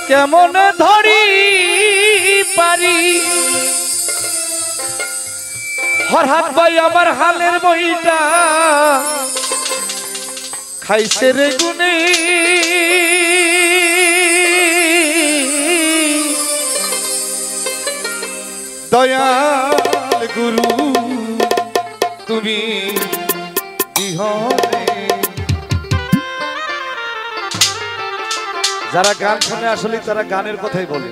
কেমন ধরি পারি হঠাৎ ভাই আমার হালের বইটা খাইছে রে গুনে দয়াল গুরু তুমি বিহনে। যারা গান শুনে আসলে তারা গানের কথাই বলে।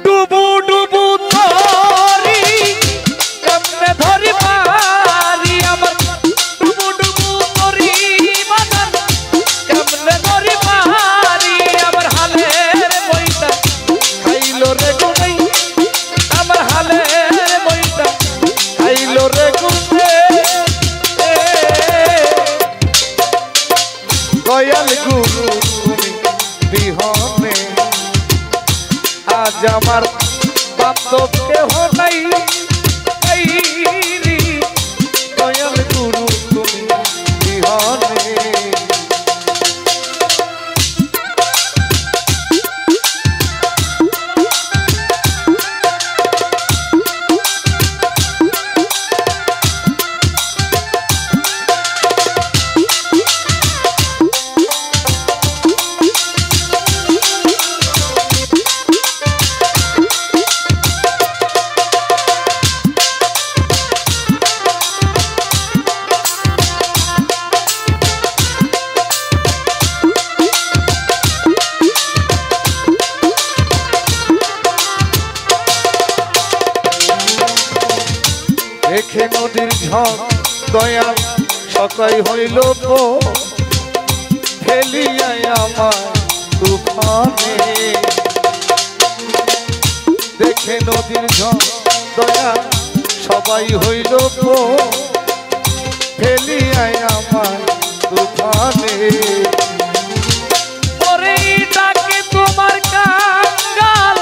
ডুবু ডুবু ধরি কেমনে ধরি পারি আমার ডুবু ডুবু ধরি বাজান কেমনে ধরি পারি আমার হালের বইটা খাইলো রে গুনে আমার হালের বইটা খাইলো রে গুনে দয়াল গুরু বিহনে আজ আমার বান্ধব কেহ নাই দয়াল গুরু তুমি বিহনে। দেখে নদীর ঝড় দয়াল সকাই হইল গো ফেলিয়াই আমার তুফানে। দেখে নদীর ঝড় দয়াল সবাই হইল গো ফেলিয়াই আমার তুফানে। ওরে ডাকে তোমার কাঙ্গাল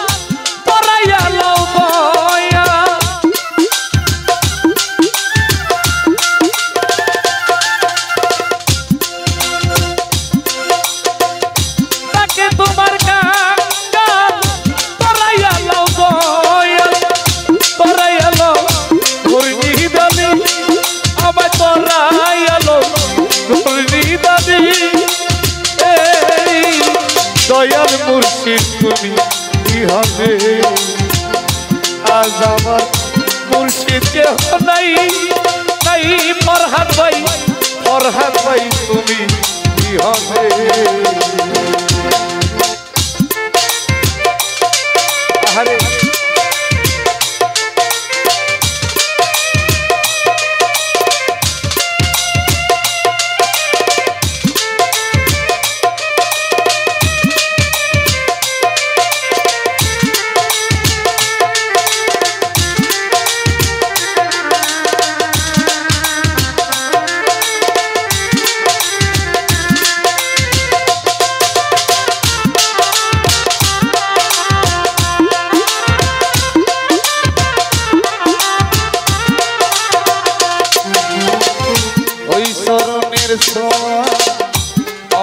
পরাইয়া লও দয়া তোমার কাঙ্গাল পরাইয়া লও দয়া পরাইয়া লও ঘুরনি দাদি আমায় পরাইয়া লও ঘুরনি দাদি দয়াল মুর্শিদ তুমি কি হবে আজ আমার মুর্শিদ কেহ নাই নাই ফরহাদ ভাই তুমি কি হবে। আরে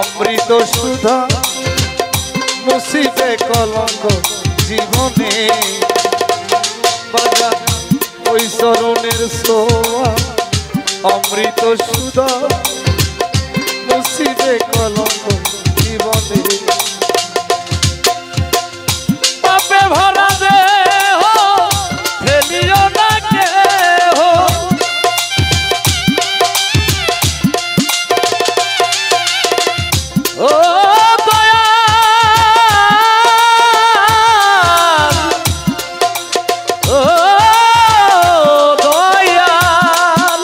অমৃত সুধা মুসিবে কলঙ্ক জীবনে বাজান ওই চরণের ছোঁয়া অমৃত সুধা মুসিবে কলঙ্ক জীবনে। পাপে ভরা দেহ ফেলিও না কেহ ও দয়াল ও দয়াল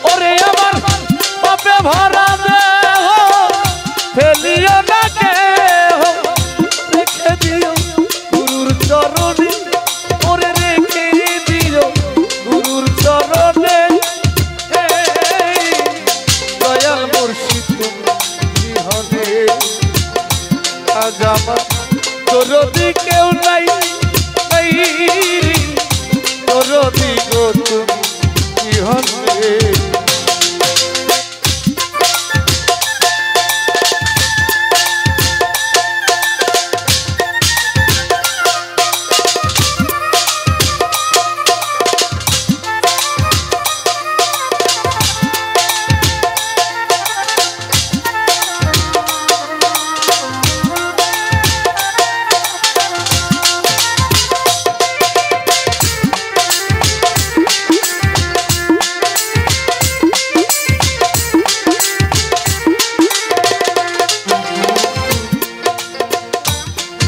ওরে আমার পাপে ভরা দেহ ফেলিও না কেহ রেখে দিও গুরুর চরণে ওরে রেখে দিও গুরুর চরণে দয়াল মুর্শিদ আজ আমার দরদি কেউ নাই দরদি গো তুমি কি হবে।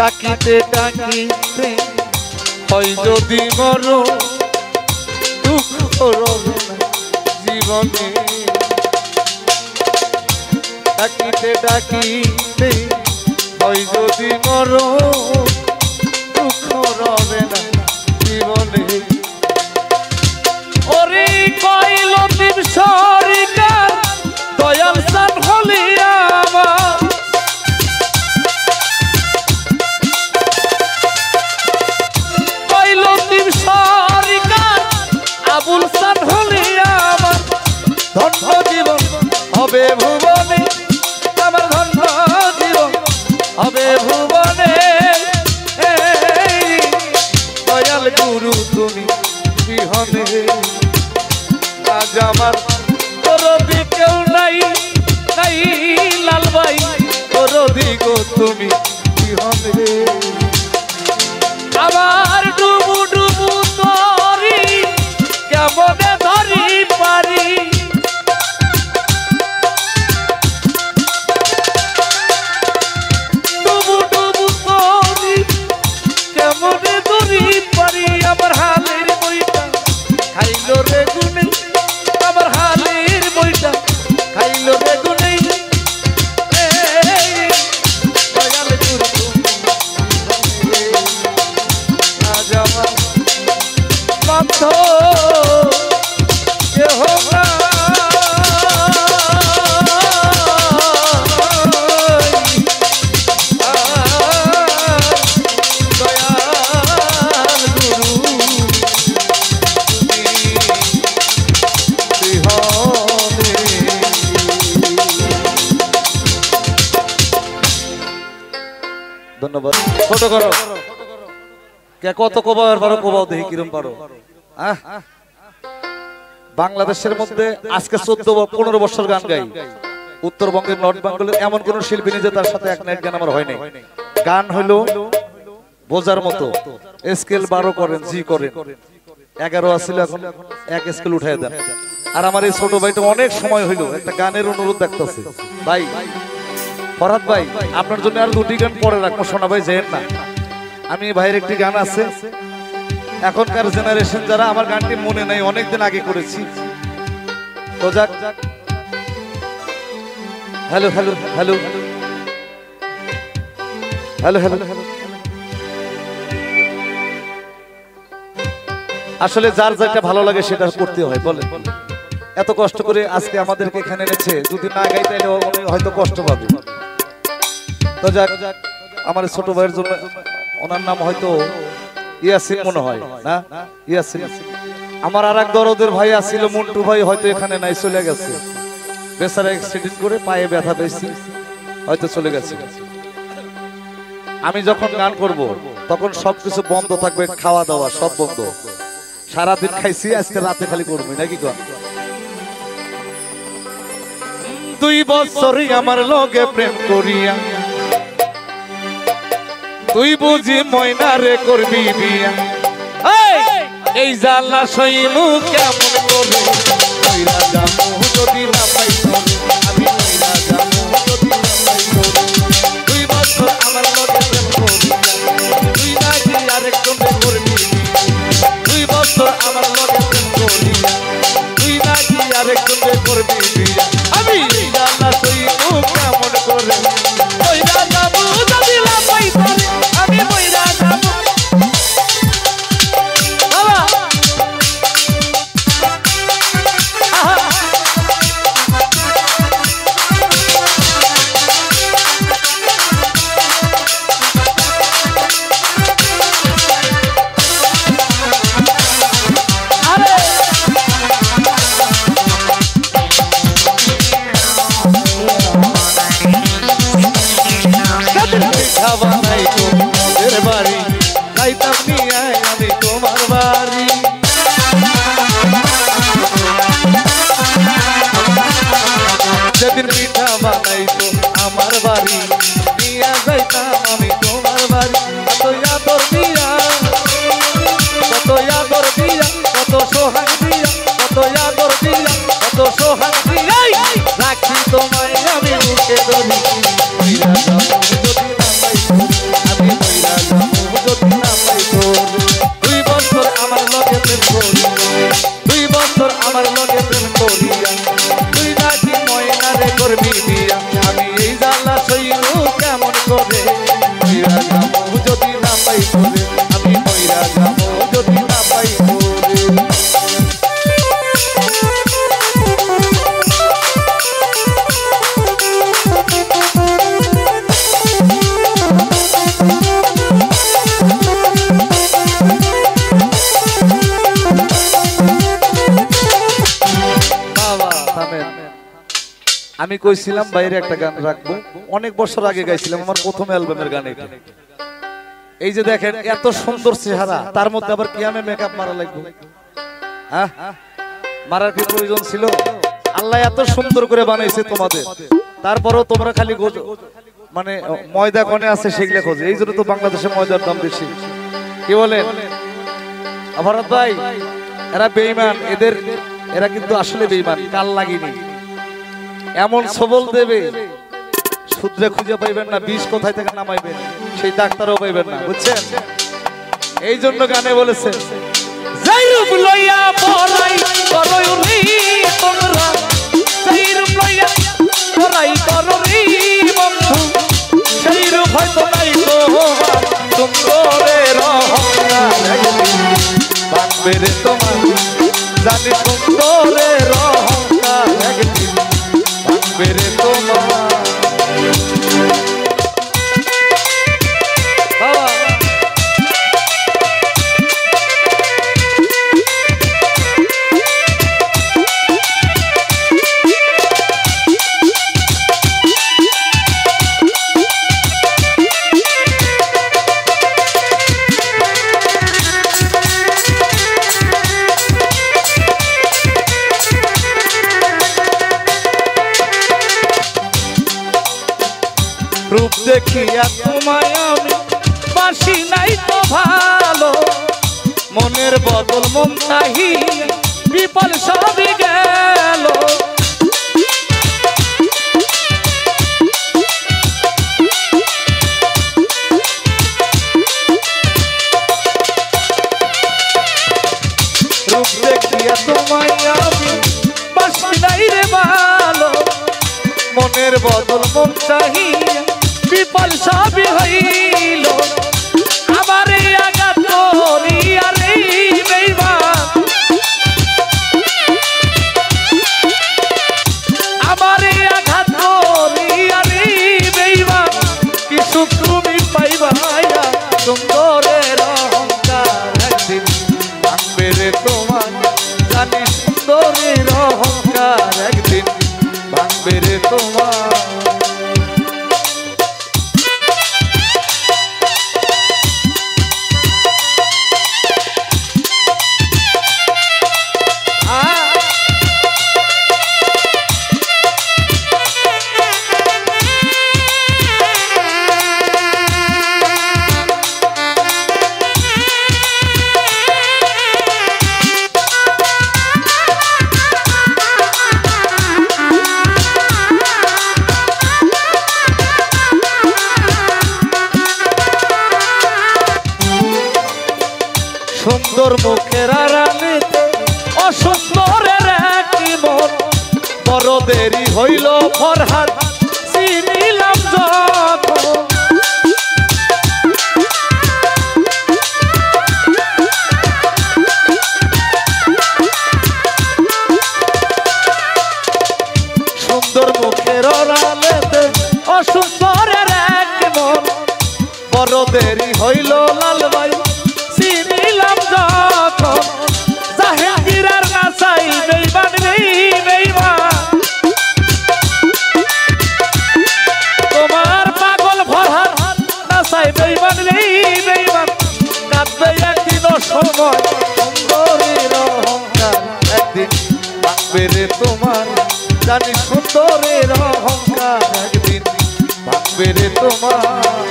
ডাকিতে ডাকিতে হয় যদি মরো দুঃখ রবে না জীবনে ডাকিতে ডাকিতে হয় যদি মরো দুঃখ রবে না জীবনে ওরে কইল দিন সরকার দয়াল সান হলিয়া আমার কইল দিন সরকার আবুল সান হলিয়া আমার ধন্য জীবন হবে ভুবনে আমার ধন্য জীবন হবে ভুবনে দয়াল গুরু তুমি বিহনে আজ আমার তোর দিকেও নাই নাই লাল ভাই তোর দিকও তুমি বিহনে আবার ডুবু ডুবু তরি কেমনে ধরি পারি ডুবু ডুবু তরি কেমনে ধরি পারি আমার হালের বইটা খাইলো রে গুনে আমার হালের বইটা খাইলো রে গুনে দয়াল গুরু আজ আমার বাধ্য কেহ নাই দয়াল গুরু ধন্যবাদ ছোট করো কে কত কোবার পারো কোবাও দেখি কিরম পারো বাংলাদেশের মধ্যে আজকে 14-15 বছর গান গাই উত্তরবঙ্গের নর্থ বেঙ্গলের এমন কোন শিল্পী নেই যে তার সাথে এক নাইট গান আমার হয়নি গান হলো বোঝার মতো স্কেল 12 করেন জি করেন 11 আছিল এখন এক স্কেল উঠায় দেন আর আমার এই ছোট ভাইটা অনেক সময় হইলো একটা গানের অনুরোধ দেখতেছে ভাই ফরহাদ ভাই আপনার জন্য আর দুটি গান পরে রাখবো শোনা ভাই যেন না আমি ভাইয়ের একটি গান আছে এখনকার জেনারেশন যারা আমার গানটি মনে নাই অনেকদিন আগে করেছি তো যাক hello hello hello hello hello আসলে যার যেটা ভালো লাগে সেটা করতে হয় বলেন এত কষ্ট করে আজকে আমাদেরকে এখানে এনেছে যদি না গাই তাহলে হয়তো কষ্ট পাবে তো যাক আমার ছোট ভাইয়ের জন্য ওনার নাম হয়তো ইয়াসিন মনে হয় না ইয়াসিন আমার আরেক দরদের ভাই আছিল মন্টু ভাই হয়তো এখানে নাই চলে গেছে বেচারা অ্যাক্সিডেন্ট করে পায়ে ব্যথা পেয়েছি হয়তো চলে গেছে আমি যখন গান করব তখন সবকিছু বন্ধ থাকবে খাওয়া দাওয়া সব বন্ধ সারাদিন খাইছি আজকে রাতে খালি করবি নাকি গান 2 বছরই আমার লগে প্রেম করিয়া তুই বুঝি ময়না রে করবি বিয়া এই জালা সইমু কেমন করে কইরা জামু যদি না পাই আমি কইরা জামু যদি না পাই 2 বছর আমার লগে প্রেম করিয়া তুই নাকি আরেকজন করবি 2 বছর আমার লগে প্রেম করিয়া তুই নাকি আরেকজন করবি বিয়া আমি এই জালা সইমু কেমন করে কইরা জামু যদি না পাই আমি কইরা জামু যেদিন পিঠা বানাইতো আমার বাড়ি নিয়ে যাইতাম আমি তোমার বাড়ি কত আদর দিয়া কত সোহাগ দিয়া কত আদর দিয়া কত সোহাগ দিয়া রাখি তোমায় আমি মুখে ধরি যদি না পাই আমি আমি কইছিলাম বাইরে একটা গান রাখবো, অনেক বছর আগে গাইছিলাম, আমার প্রথম অ্যালবামের গান এটা। এই যে দেখেন এত সুন্দর চেহারা, তার মধ্যে আবার কি আমি মেকআপ মারা লাগবে? হ্যাঁ, মারার কি প্রয়োজন ছিল? আল্লাহ এত সুন্দর করে বানাইছে তোমাদের, তারপরেও তোমরা খালি মানে ময়দা কনে আছে সেগুলো খোঁজে। এই জন্য তো বাংলাদেশে ময়দার দাম বেশি। কি বলেন ভরত ভাই? এরা বেঈমান, এরা কিন্তু আসলে বেঈমান, কাল লাগিনি। এমন সবল দেবে সূত্রে খুঁজে পাইবেন না, বিষ কোথায় থেকে নামাইবেন সেই ডাক্তারও পাইবেন না, বুঝছেন? এই জন্য গানে বলেছে যেই রূপ লইয়া পরাই করই তোমরা, যেই রূপ লইয়া পরাই করই বন্ধু, সেই রূপ হয়তো নাই সুন্দরের বাঁকবে রে তোমার জানি সুন্দরের অহংকার, একদিন বাঁকবে রে তোমার। রূপ দেখিয়া তোমায় আমি বাসি নাই তো ভালো, মনের বদল মন চাহি বিপল সবই গেল। রূপ দেখিয়া তোমায় আমি বাসি নাই রে ভালো, মনের বদল মন চাহি বিপল সবই হইল। আমার আঘাত করিয়া রে বেঈমান, আমার আঘাত করিয়া রে বেঈমান, কিছু তুমি পাইবা সুন্দরের অহংকার, একদিন বাঁকবে রে তোমার জানি সুন্দরের অহংকার, একদিন বাঁকবে রে তোমার। সুন্দর মুখের আড়ালেতে অসুন্দরের একটি মন, বড় দেরি হইল ফরহাদ চিনিলাম যখন। সুন্দর মুখের আড়ালেতে অসুন্দরের একটি মন, বড় দেরি হইল লাল ভাই চিনিলাম যখন। জাহাঙ্গীরের নাচাই বেঈমান রে বেঈমান, তোমার পাগল ফরহাদ নাচাই বেঈমান রে বেঈমান, কাঁদবে একদিন সময় সুন্দরের অহংকার, একদিন বাঁকবে রে তোমার জানি সুন্দরের অহংকার, একদিন বাঁকবে রে তোমার।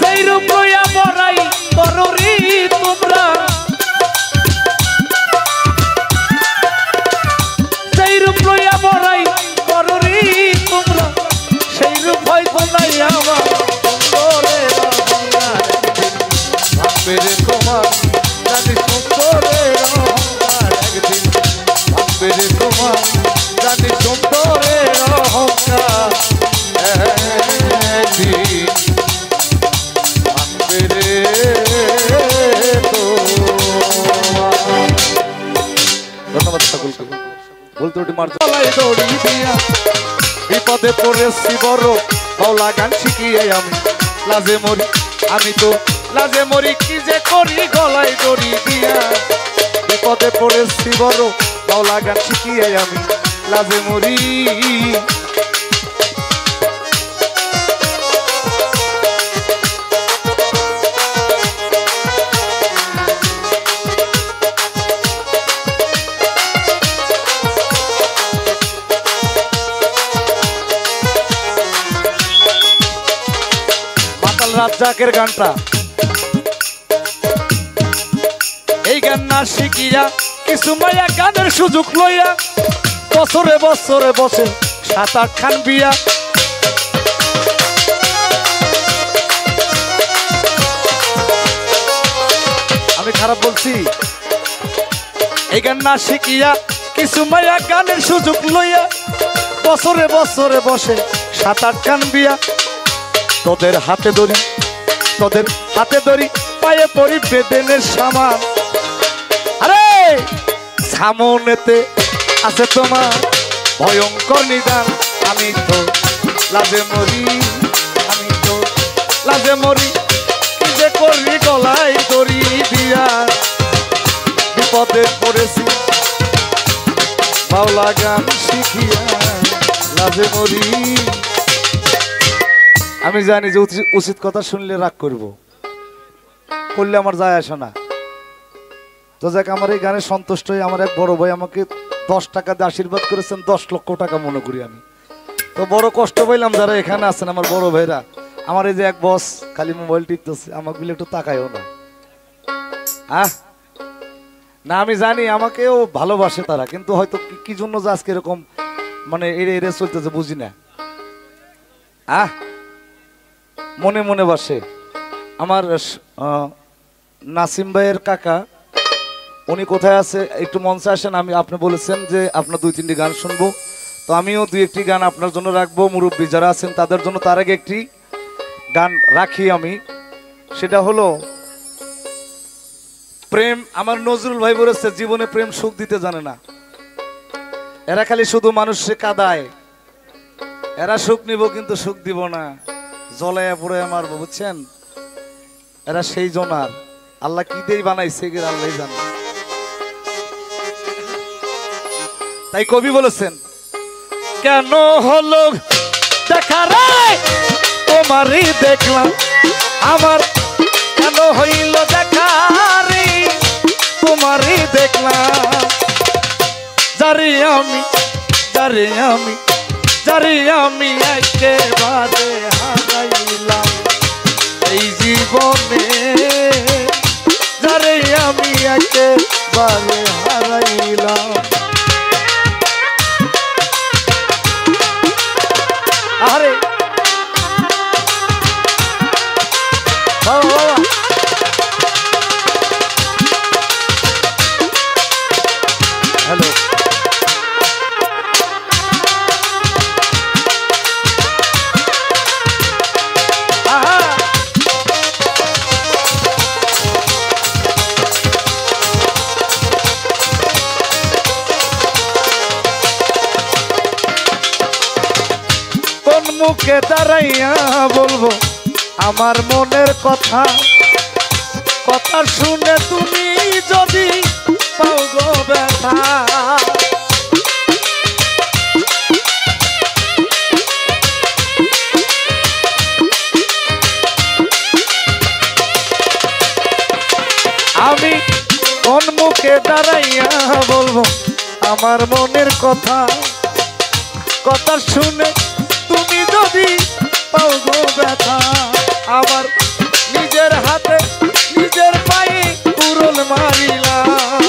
যেই রূপ লইয়া পরাই কররি তোমরা, যেই রূপ লইয়া পরাই কররি তোমরা, সেই রূপ হয়তো নাই আমার সুন্দরের অহংকার, বাঁকবে রে তোমার জানি সুন্দরের অহংকার, একদিন বাঁকবে রে তোমার জানি সুন্দরের অহংকার, একদিন বাঁকবে রে তোমার। ধন্যবাদ সকলকে। বলতে ওটি মার্জলাই দড়ি দিয়া বিপদে পড়েছি বড়, বাউলা গান শিখিয়ে আমি লাজে মরি, আমি তো লাজে মরি কি যে করি গলায় দড়ি দিয়া। বিপদে পড়েছি বড়, বাউলা গান শিখিয়ে আমি লাজে মরি, রাজ্জাকের গানটা। এই গান না শিখিয়া কিছু মায়া গানের সুযোগ লইয়া বছরে বছরে বসে 7-8 খান বিয়া। আমি খারাপ বলছি? এই গান না শিখিয়া কিছু মায়া গানের সুযোগ লইয়া বছরে বছরে বসে 7-8 খান বিয়া। তোদের হাতে দড়ি পায়ে পড়ি বেদেনের সামান। আরে সামনেতে আছে তোমার ভয়ঙ্কর নিদান। আমি তো লাজে মরি, আমি তো লাজে মরি, কি যে করি গলায় দড়ি দিয়া। বিপদে পড়েছি বাউলা গান শিখিয়া লাজে মরি। আমি জানি যে উচিত কথা শুনলে রাগ করব, করলে আমার যায় আসে না। তো যাক, আমার এই গানে সন্তুষ্ট হয়ে আমার এক বড় ভাই আমাকে 10 টাকা দিয়ে আশীর্বাদ করেছেন, 10 লক্ষ টাকা মনে করি আমি। তো বড় কষ্ট পাইলাম যারা এখানে আছেন আমার বড় ভাইরা। আমার এই যে এক বস খালি মোবাইল টিপতেছে, আমাকে বলে একটু তাকায়ও না। না আমি জানি আমাকেও ভালোবাসে তারা, কিন্তু হয়তো কি জন্য যে আজকে এরকম মানে এড়ে এড়ে চলতেছে বুঝি না। মনে মনে বাসে। আমার নাসিম ভাইয়ের কাকা, উনি কোথায় আছে একটু মঞ্চে আসেন। আপনি বলেছেন যে আপনার 2-3টি গান শুনবো, তো আমিও 2-1টি গান আপনার জন্য রাখবো। মুরব্বী যারা আছেন তাদের জন্য তার আগে একটি গান রাখি আমি, সেটা হলো প্রেম। আমার নজরুল ভাই বলেছে জীবনে প্রেম সুখ দিতে জানে না, এরা খালি শুধু মানুষকে কাঁদায়, এরা সুখ নিব কিন্তু সুখ দিব না, জ্বলাইয়া পুড়ে মারবো, বুঝছেন? এরা সেই জনার আল্লাহ কি দিয়ে বানাইছে গিয়ে আল্লাহ জানে। তাই কবি বলেছেন, কেন হলো দেখা রে তোমারই দেখলাম আমার, কেন হইল দেখা রে তোমারই দেখলাম। যারে আমি একেবারে হারাইলাম এই জীবনে, যারে আমি একেবারে হারাইলাম। আরে বাবা হ্যালো, মুখে দাঁড়াইয়া বলবো আমার মনের কথা, কথা শুনে তুমি যদি পাও গো ব্যথা। আমি কোন মুখে দাঁড়াইয়া বলবো আমার মনের কথা, কথা শুনে তুমি যদি পাও গো ব্যথা। আমার নিজের হাতে নিজের পায়ে কুড়ুল মারিলাম,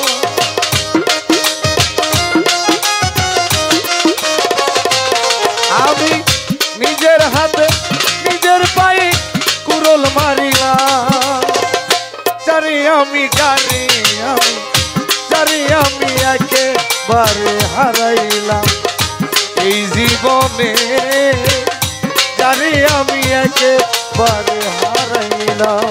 আমি নিজের হাতে নিজের পায়ে কুড়ুল মারিলাম। জানি আমি একেবারে হারাইলাম এই জীবনে, জানি আমি একেবারে হারাইলাম।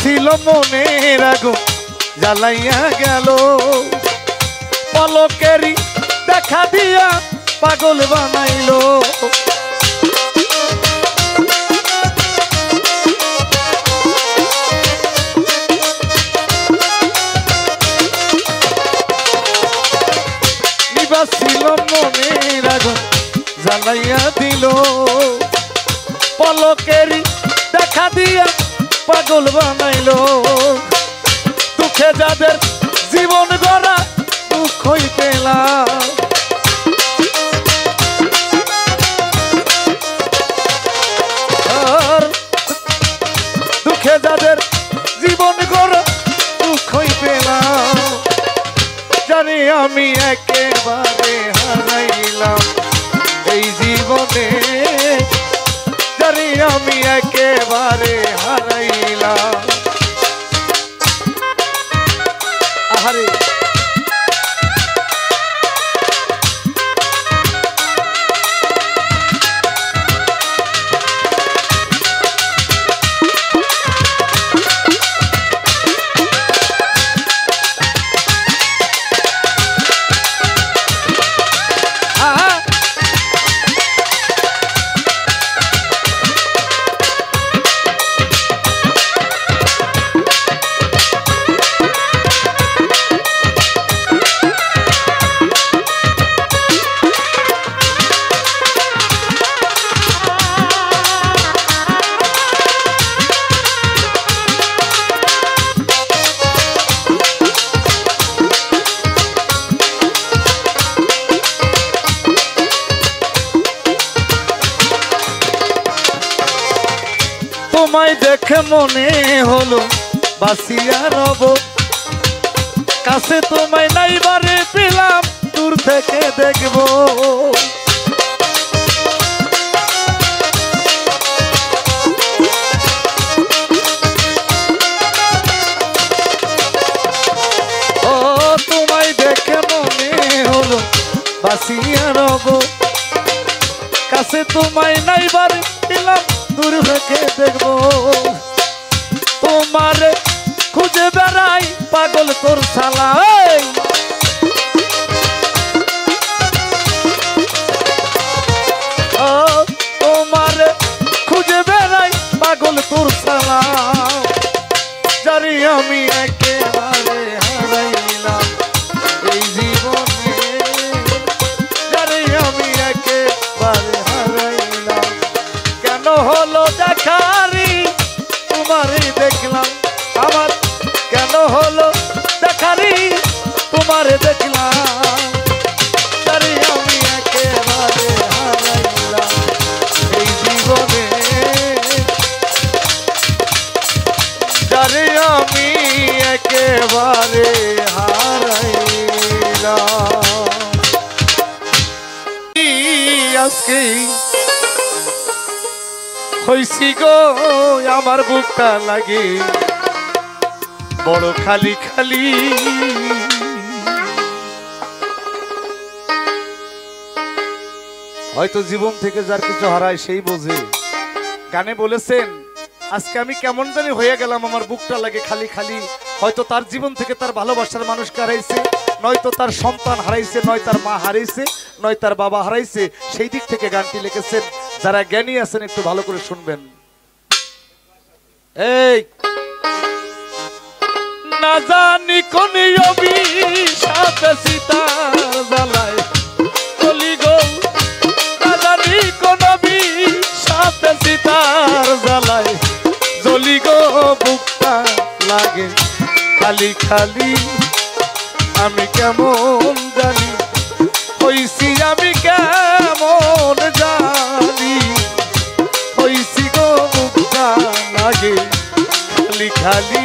ছিল মনের আগুন জ্বালাইয়া গেল, পলকেরই দেখা দিয়া পাগল বানাইলো। ছিল মনের আগুন জ্বালাইয়া দিল, পলকেরই দেখা দিয়া পাগল বানাইলো। দুঃখে যাদের জীবন গড়া দুঃখই পেলাম, দুঃখে যাদের জীবন গড়া দুঃখই পেলাম। জানি আমি একেবারে হারাইলাম এই জীবনে, জানি আমি একেবারে হারাইলাম। আহারে তোমায় দেখে মনে হলো বাসিয়া রব, কাছে তোমায় নাইবারে পেলাম দূর থেকে দেখবো। ও তোমায় দেখে মনে হলো বাসিয়া রব, কাছে তোমায় নাইবারে পেলাম দূর থেকে দেখবো। তোমার খুঁজে বেড়াই পাগল তোর শালা, তোমার খুঁজে বেড়াই পাগল তোর শালা। জানি আমি একেবারে হারাইলাম এই জীবনে, জানি আমি একেবারে হারাইলাম। কেন হলো দেখারি তোমারই দেখলাম, আমার কেন হলো দেখারি তোমারে দেখলাম। জানি আমি একেবারে হারাইলাম এই জীবনে, জানি আমি একেবারে হারাইলাম। আজকে হইছি গো আমার বুকটা লাগে বড় খালি খালি। হয়তো জীবন থেকে যার কিছু হারায় সেই বোঝে। গানে বলেছেন আজকে আমি কেমন জানি হয়ে গেলাম, আমার বুকটা লাগে খালি খালি। হয়তো তার জীবন থেকে তার ভালোবাসার মানুষকে হারাইছে, নয়তো তার সন্তান হারাইছে, নয় তার মা হারাইছে, নয় তার বাবা হারাইছে। সেই দিক থেকে গানটি লিখেছেন। যারা জ্ঞানী আছেন একটু ভালো করে শুনবেন। এই না জানি কোন অভিশাপ সীতার জ্বালায় চলি গো, না জানি কোন অভিশাপ সীতার জ্বালায় জ্বলি গো, বুকটা লাগে খালি খালি। আমি কেমন জানি হইছি, আমি কেমন জানি হইছি গো, বুকটা লাগে খালি খালি।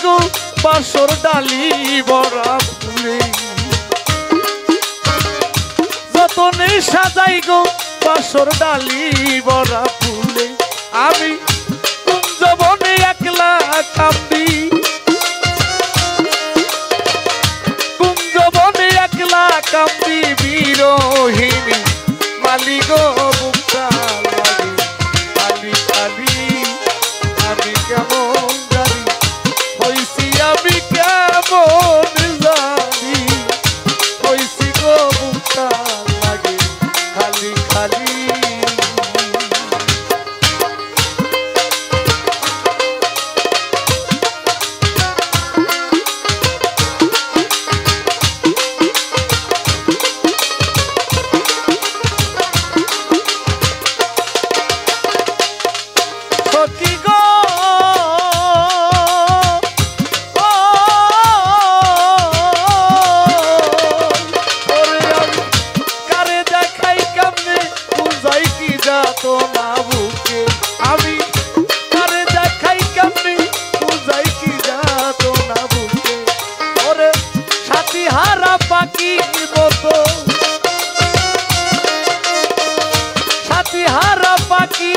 গো বাসর ডালি বড়া ফুলে যতনে সাজাই গো বাসর ডালি বড়া ফুলে আমি কুঞ্জবনে একলা কান্দি কুঞ্জবনে একলা কান্দি বিরোহিনী মালি গো বুকটা লাগে খালি খালি আমি কেমন জানি হইছি আমি কেমন জানি হইছি গো বুকটা লাগে খালি খালি সখী গো ওরে আমি কারে দেখাই কেমনে বুঝাই কি যাতো না বুকে আমি কারে দেখাই কেমনে বুঝাই কি যাতো না বুকে ওরে সাথী হারা পাখি মতো সাথী হারা পাখি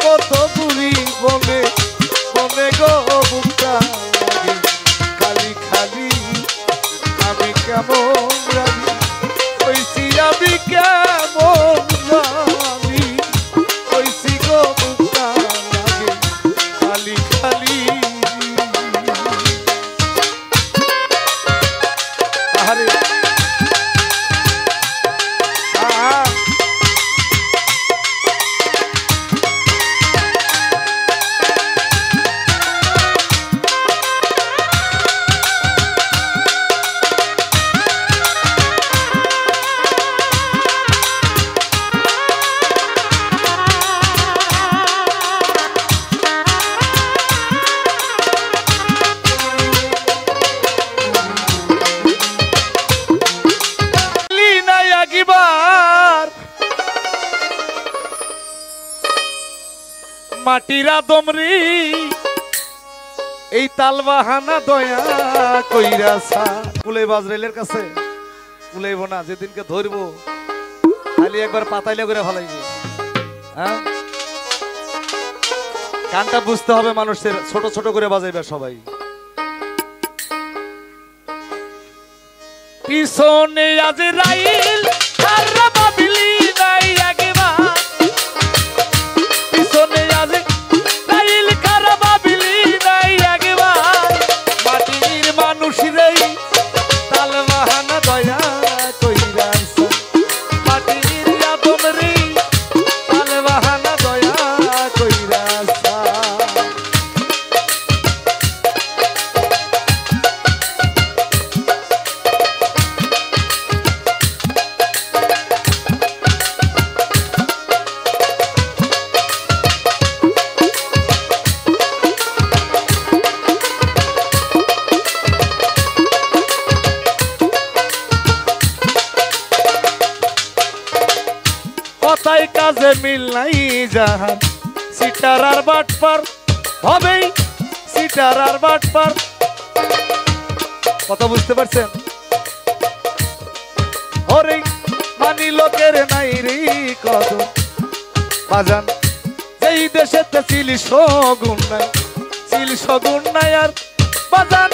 কত বুড়ি বনে বনে গো বুকটা লাগে খালি খালি আমি কেমন জানি হইছি আমি কেমন জানি হইছি গো বুকটা লাগে খালি খালি আরে আহা মাটিরা দমরি এই তালবাহানা দয়া কইরাছা কুলে বাজরেলের কাছে কুলেইব না যেদিনকে ধরবো খালি একবার পাতাইলে করে ফেলাইব হ্যাঁ গানটা বুঝতে হবে মানুষের ছোট ছোট করে বাজাইবে সবাই পিছনে আজ রাইল আর বাবিলি নাই একবার পিছনে আজ রাইল কার বাবিলি নাই একবার মাটির মানুষ রে তালবাহানা দয়া কইরাছে মাটির আদম রে তালবাহানা দয়া কইরাছে কথায় কাজে মিল নাই জাহান সিটার আর বাটপার হবেই সিটার আর বাটপার কথা বুঝতে পারছেন ওরে মানি লোকের নাই রে কত বাজান এই দেশেতে ছিল সগুণ নাই ছিল সগুণ নাই আর বাজান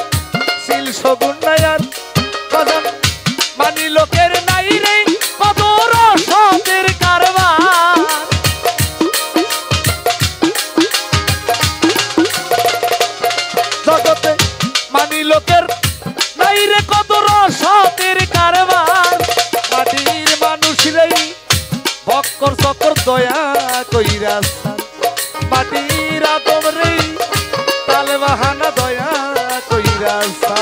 ছিল সগুণ নাই আর বাজান মানি লোকের নাই রে কদর সতের কারবার জগতে মানি লোকের নাই রে কদর সতের কারবার মাটির মানুষ রে বক্কর চক্কর দয়া কইরাছে মাটির আদম রে তালবাহানা দয়া কইরাছে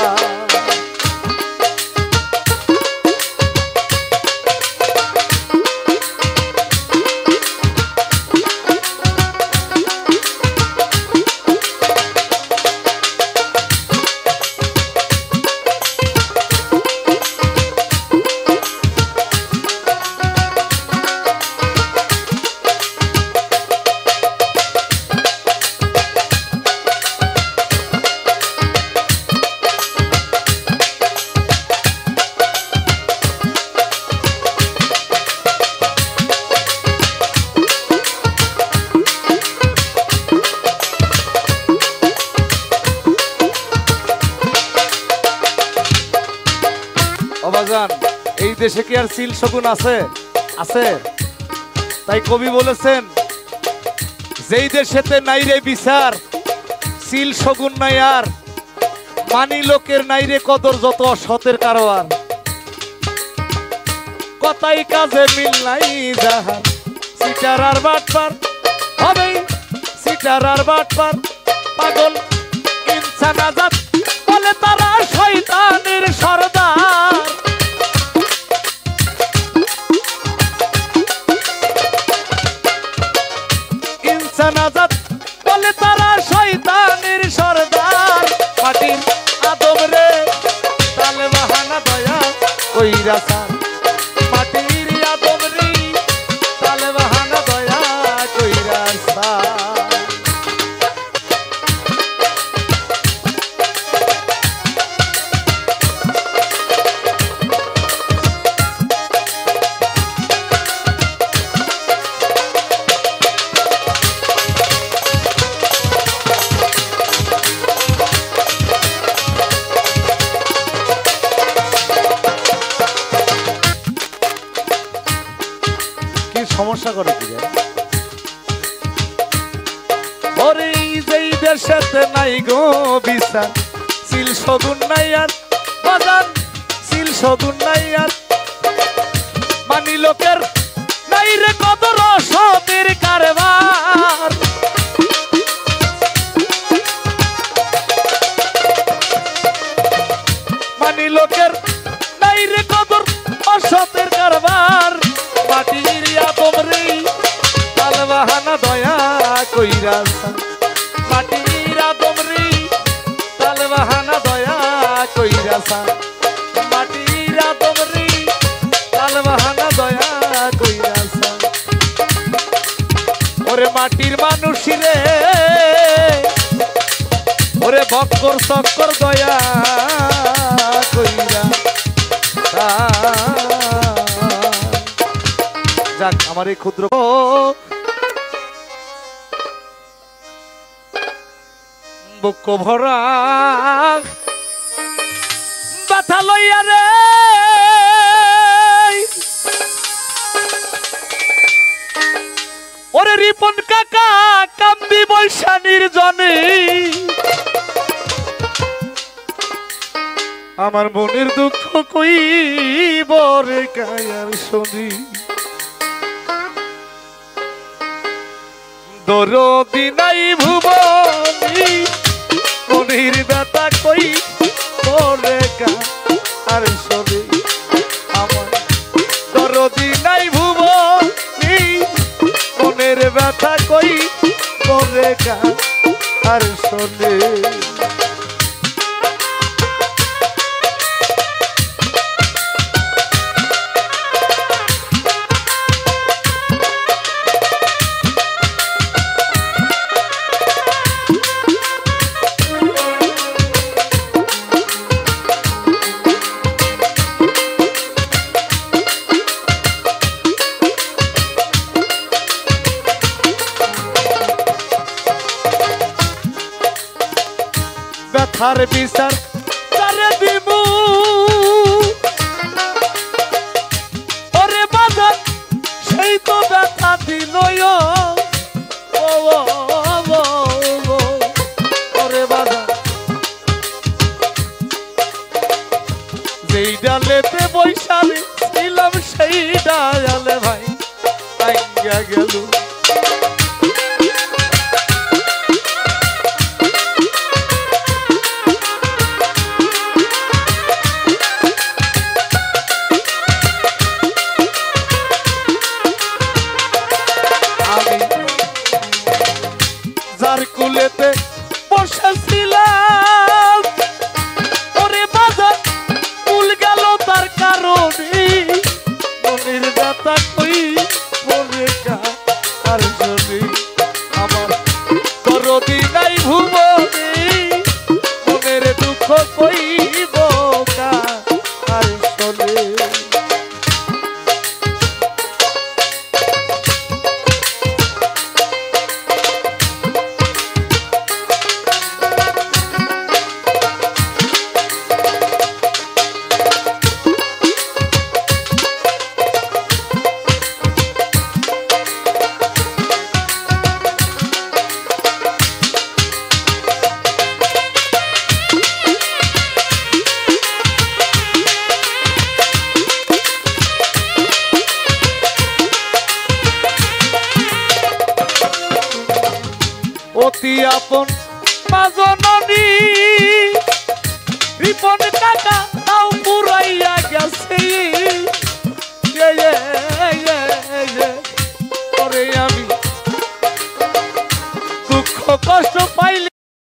এই দেশে কি আর সিল শগুন আছে? আছে। তাই কবি বলেছেন, যেই দেশেতে নাই রে বিচার, সিল শগুন নাই আর, মানি লোকের নাই রে কদর, যত অসতের কারবার। কথাই কাজে মিল নাই যাহার, সিটার আর বাটপার হবেই, সিটার আর বাটপার। পাগল ইনসান আজাদ বলে তারা শয়তানের সরদার। ইনসান আজাদ বলে তারা শয়তানের সরদার। মাটির আদম রে তালে বাহানা দয়া কইরা সার, মাটির আদম রে তালে বাহানা দয়া কইরা সার। সমস্যা করে কি ওরে যেই দেশেতে নাই গো বিচার, সিল শগুন নাই আর বাজান, সিল শগুন নাই আর, মানি লোকের নাই রে কদর, সতের কারবার। মানি লোকের নাই রে কদর, অসতের কারবার। মাটির আদম রে তালে বাহানা দয়া কইরা সার, মাটির আদম রে তালে বাহানা দয়া কইরা সার, মাটির আদম রে তালে বাহানা দয়া কইরা সার। ওরে মাটির মানুষ রে, ওরে বক্কর চক্কর দয়া কইরা সার। যাক, আমার এই ক্ষুদ্র বুক ভরা ব্যথা লইয়া রে ওরে রিপন কাকা কান্দি বৈশানীর জনে, আমার মনের দুঃখ কইব রে কায়ার শুনি। দরদি নাই ভুবনি মনির ব্যথা কই বলে আর শোনে, আমার দরদি নাই ভুবনি মনের ব্যথা কই বলে আর শোনে। ব্যথার বিচার তারে দিমু ওরে বাজার, সেই তো ব্যথা দিল ওরে বাজার। যেই ডালেতে বৈশালী ছিলাম সেই ডালে ভাই আইয়া গেল। যার কুলেতে বসেছিলাম ওরে বাজার কুল গেল তার কারণে, মনের ব্যথা আপন মা জননী রিপন কাকা তাও পুরাইয়া গেছে আমি দুঃখ কষ্ট পাইলে